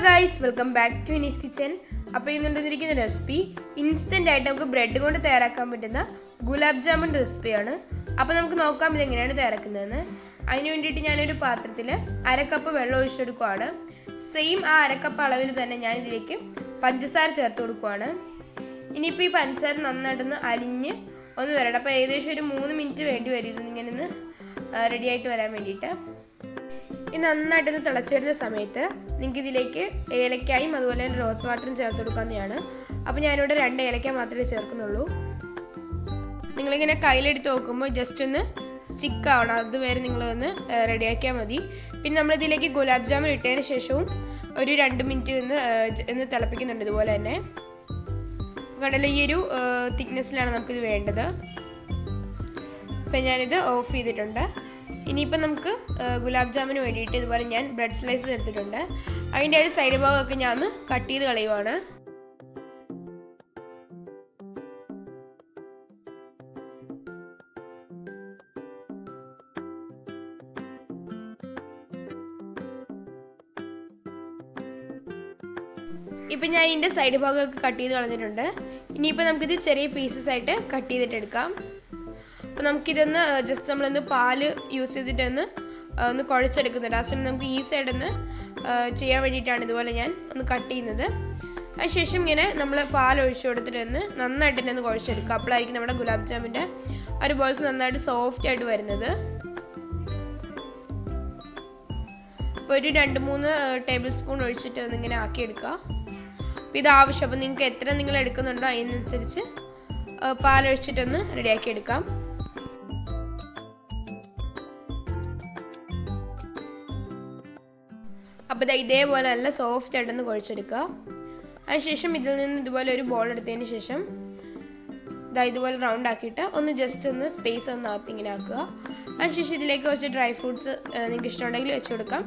guys, welcome back to Shini's kitchen. അപ്പോൾ ഇന്നുണ്ടായിരിക്കുന്ന recipe instant ആയിട്ട് നമുക്ക് ബ്രെഡ് കൊണ്ട് തയ്യാറാക്കാൻ പറ്റുന്ന ഗുലാബ് ജാമുൻ റെസിപ്പിയാണ്. അപ്പോൾ നമുക്ക് നോക്കാം ഇത് എങ്ങനെയാണ് തയ്യാറാക്കുന്നതെന്ന്. അതിനു വേണ്ടിയിട്ട് ഞാൻ ഒരു പാത്രത്തിൽ 1/2 കപ്പ് വെള്ളം ഒഴിച്ചെടുക്കുകയാണ്. സെയിം ആ 1/2 കപ്പ് അളവിൽ തന്നെ ഞാൻ ഇതിലേക്ക് പഞ്ചസാര ചേർത്ത് കൊടുക്കുകയാണ്. ഇനിയിപ്പോൾ ഈ പഞ്ചസാര നന്നായിട്ടൊന്ന് അലിഞ്ഞ് ഒന്ന് വരണം. അപ്പോൾ ഏകദേശം ഒരു 3 മിനിറ്റ് വേണ്ടി വരും ഇതിങ്ങനെ ഒന്ന് റെഡി ആയിട്ട് വരാൻ വേണ്ടിയിട്ട്. ഇത് നന്നായിട്ടൊന്ന് തിളച്ച് വരുന്ന സമയത്ത് നിങ്ങൾക്ക് ഇതിലേക്ക് ഏലക്കായും അതുപോലെ തന്നെ റോസ് വാട്ടറും ചേർത്ത് കൊടുക്കാവുന്നതാണ്. അപ്പോൾ ഞാനിവിടെ 2 ഏലക്ക മാത്രമേ ചേർക്കുന്നുള്ളൂ. നിങ്ങളിങ്ങനെ കയ്യിലെടുത്ത് നോക്കുമ്പോൾ ജസ്റ്റ് ഒന്ന് സ്റ്റിക്ക് ആവണം, അതുവരെ നിങ്ങളൊന്ന് റെഡിയാക്കിയാൽ മതി. പിന്നെ നമ്മളിതിലേക്ക് ഗുലാബ് ജാമുൻ ഇട്ടതിന് ശേഷവും ഒരു 2 മിനിറ്റ് ഒന്ന് തിളപ്പിക്കുന്നുണ്ട്. ഇതുപോലെ തന്നെ കടല ഈ ഒരു തിക്നെസ്സിലാണ് നമുക്കിത് വേണ്ടത്. അപ്പം ഞാനിത് ഓഫ് ചെയ്തിട്ടുണ്ട്. ഇനിയിപ്പം നമുക്ക് ഗുലാബ് ജാമിന് വേണ്ടിയിട്ട് ഇതുപോലെ ഞാൻ ബ്രെഡ് സ്ലൈസസ് എടുത്തിട്ടുണ്ട്. അതിൻ്റെ ഒരു സൈഡ് ഭാഗമൊക്കെ ഞാൻ ഒന്ന് കട്ട് ചെയ്ത് കളയുവാണ്. ഇപ്പം ഞാൻ ഇതിൻ്റെ സൈഡ് ഭാഗമൊക്കെ കട്ട് ചെയ്ത് കളഞ്ഞിട്ടുണ്ട്. ഇനിയിപ്പോൾ നമുക്കിത് ചെറിയ പീസസ് ആയിട്ട് കട്ട് ചെയ്തിട്ടെടുക്കാം. അപ്പോൾ നമുക്കിതൊന്ന് ജസ്റ്റ് നമ്മളൊന്ന് പാല് യൂസ് ചെയ്തിട്ടൊന്ന് കുഴച്ചെടുക്കുന്നുണ്ട്. ആ സമയം നമുക്ക് ഈസി ആയിട്ടൊന്ന് ചെയ്യാൻ വേണ്ടിയിട്ടാണ് ഇതുപോലെ ഞാൻ ഒന്ന് കട്ട് ചെയ്യുന്നത്. അതിനുശേഷം ഇങ്ങനെ നമ്മൾ പാൽ ഒഴിച്ചു കൊടുത്തിട്ടൊന്ന് നന്നായിട്ട് തന്നെ ഒന്ന് കുഴച്ചെടുക്കുക. അപ്പോഴായിരിക്കും നമ്മുടെ ഗുലാബ് ജാമിൻ്റെ ഒരു ബോൾസ് നന്നായിട്ട് സോഫ്റ്റ് ആയിട്ട് വരുന്നത്. അപ്പോൾ ഒരു 2-3 ടേബിൾ സ്പൂൺ ഒഴിച്ചിട്ട് ഒന്നിങ്ങനെ ആക്കിയെടുക്കുക. അപ്പോൾ ഇത് ആവശ്യം, അപ്പോൾ നിങ്ങൾക്ക് എത്ര നിങ്ങൾ എടുക്കുന്നുണ്ടോ അതിനനുസരിച്ച് പാലൊഴിച്ചിട്ടൊന്ന് റെഡിയാക്കി എടുക്കാം. അപ്പോൾ ഇതേപോലെ നല്ല സോഫ്റ്റ് ആയിട്ടൊന്ന് കുഴച്ചെടുക്കുക. അതിനുശേഷം ഇതിൽ നിന്ന് ഇതുപോലെ ഒരു ബോൾ എടുത്തതിന് ശേഷം ഇതുപോലെ റൗണ്ട് ആക്കിയിട്ട് ഒന്ന് ജസ്റ്റ് ഒന്ന് സ്പേസ് ഒന്ന് ഇങ്ങനെ ആക്കുക. അതിനുശേഷം ഇതിലേക്ക് കുറച്ച് ഡ്രൈ ഫ്രൂട്ട്സ് നിങ്ങൾക്ക് ഇഷ്ടമുണ്ടെങ്കിൽ വെച്ച് കൊടുക്കാം,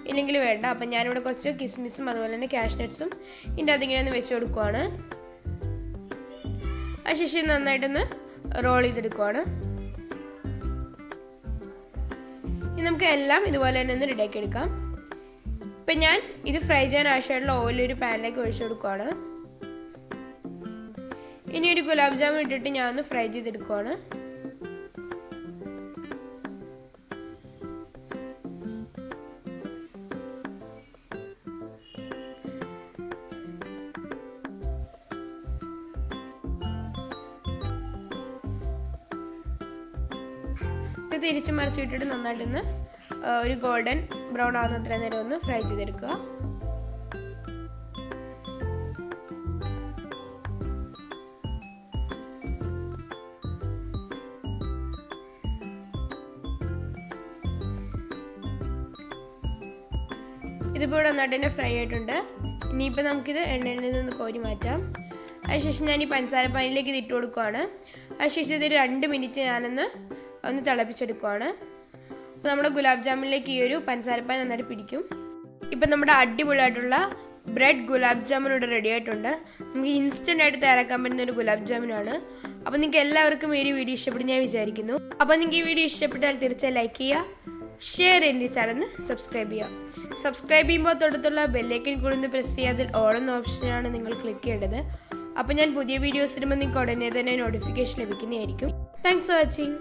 ഇല്ലെങ്കിൽ വേണ്ട. അപ്പം ഞാനിവിടെ കുറച്ച് കിസ്മിസും അതുപോലെ തന്നെ കാഷ്നട്ട്സും ഇതിൻ്റെ അതിങ്ങനെ ഒന്ന് വെച്ച് കൊടുക്കുവാണ്. അതിനുശേഷം നന്നായിട്ടൊന്ന് റോൾ ചെയ്തെടുക്കുവാണ്. ഇനി നമുക്ക് എല്ലാം ഇതുപോലെ തന്നെ ഒന്ന് റെഡിയാക്കി എടുക്കാം. ഇപ്പം ഞാൻ ഇത് ഫ്രൈ ചെയ്യാൻ ആവശ്യമായിട്ടുള്ള ഓയിൽ ഒരു പാനിലേക്ക് ഒഴിച്ചു കൊടുക്കുവാണ്. ഇനി ഒരു ഗുലാബ് ജാമുൻ ഇട്ടിട്ട് ഞാൻ ഒന്ന് ഫ്രൈ ചെയ്തെടുക്കുവാണ്. ഇത് തിരിച്ച് മറിച്ച് വിട്ടിട്ട് നന്നായിട്ടൊന്ന് ഒരു ഗോൾഡൻ ബ്രൗൺ ആവുന്ന അത്ര നേരം ഒന്ന് ഫ്രൈ ചെയ്തെടുക്കുക. ഇതിപ്പോൾ നന്നായിട്ട് തന്നെ ഫ്രൈ ആയിട്ടുണ്ട്. ഇനിയിപ്പോൾ നമുക്കിത് എണ്ണയിൽ നിന്ന് കോരി മാറ്റാം. അതിനുശേഷം ഞാൻ ഈ പഞ്ചസാര പാനിലേക്ക് ഇത് ഇട്ട് കൊടുക്കുകയാണ്. അതിനുശേഷം ഇതൊരു 2 മിനിറ്റ് ഞാനൊന്ന് തിളപ്പിച്ചെടുക്കുകയാണ്. അപ്പോൾ നമ്മുടെ ഗുലാബ് ജാമുനിലേക്ക് ഈ ഒരു പഞ്ചസാരപ്പാൻ നന്നായിട്ട് പിടിക്കും. ഇപ്പം നമ്മുടെ അടിപൊളിയായിട്ടുള്ള ബ്രെഡ് ഗുലാബ് ജാമുൻ ഇവിടെ റെഡി ആയിട്ടുണ്ട്. നമുക്ക് ഇൻസ്റ്റൻ്റ് ആയിട്ട് തയ്യാറാക്കാൻ പറ്റുന്ന ഒരു ഗുലാബ് ജാമുനാണ്. അപ്പോൾ നിങ്ങൾക്ക് എല്ലാവർക്കും ഈ ഒരു വീഡിയോ ഇഷ്ടപ്പെടും ഞാൻ വിചാരിക്കുന്നു. അപ്പോൾ നിങ്ങൾക്ക് ഈ വീഡിയോ ഇഷ്ടപ്പെട്ടാൽ തീർച്ചയായും ലൈക്ക് ചെയ്യുക, ഷെയർ ചെയ്യേണ്ട ചാനൽ സബ്സ്ക്രൈബ് ചെയ്യുക. സബ്സ്ക്രൈബ് ചെയ്യുമ്പോൾ തൊട്ടടുത്തുള്ള ബെല്ലൈക്കൻ കൂടി ഒന്ന് പ്രസ് ചെയ്യുക. അതിൽ ഓൾ എന്ന ഓപ്ഷനാണ് നിങ്ങൾ ക്ലിക്ക് ചെയ്യേണ്ടത്. അപ്പോൾ ഞാൻ പുതിയ വീഡിയോസ് ഇടുമ്പോൾ നിങ്ങൾക്ക് ഉടനെ തന്നെ നോട്ടിഫിക്കേഷൻ ലഭിക്കുന്നതായിരിക്കും. Thanks for watching.